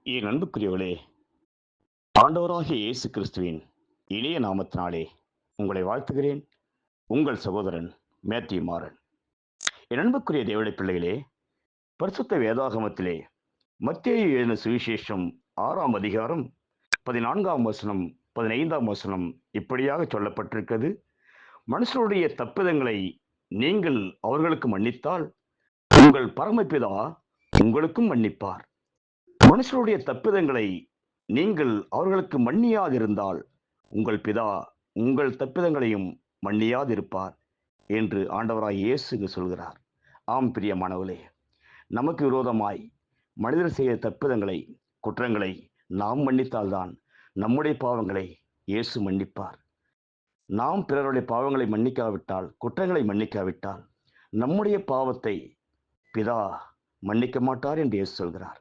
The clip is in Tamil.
என் அன்புக்குரியவளே, ஆண்டவராகிய இயேசு கிறிஸ்துவின் இனிய நாமத்தினாலே உங்களை வாழ்த்துகிறேன். உங்கள் சகோதரன் மேத்யூ மாறன். என் அன்புக்குரிய தேவனுடைய பிள்ளைகளே, பரிசுத்த வேதாகமத்திலே மத்தேயு எழுதின சுவிசேஷம் 6ஆம் அதிகாரம் 14ஆம் வசனம் 15ஆம் வசனம் இப்படியாக சொல்லப்பட்டிருக்கிறது. மனுஷருடைய தப்பிதங்களை நீங்கள் அவர்களுக்கு மன்னித்தால் உங்கள் பரமபிதா உங்களுக்கும் மன்னிப்பார். மனுஷருடைய தப்பிதங்களை நீங்கள் அவர்களுக்கு மன்னியாதிருந்தால் உங்கள் பிதா உங்கள் தப்பிதங்களையும் மன்னியாதிருப்பார் என்று ஆண்டவராய் இயேசு சொல்கிறார். ஆம் பிரியமானவர்களே, நமக்கு விரோதமாய் மனிதர் செய்த தப்பிதங்களை, குற்றங்களை நாம் மன்னித்தால்தான் நம்முடைய பாவங்களை இயேசு மன்னிப்பார். நாம் பிறருடைய பாவங்களை மன்னிக்காவிட்டால், குற்றங்களை மன்னிக்காவிட்டால் நம்முடைய பாவத்தை பிதா மன்னிக்க மாட்டார் என்று இயேசு சொல்கிறார்.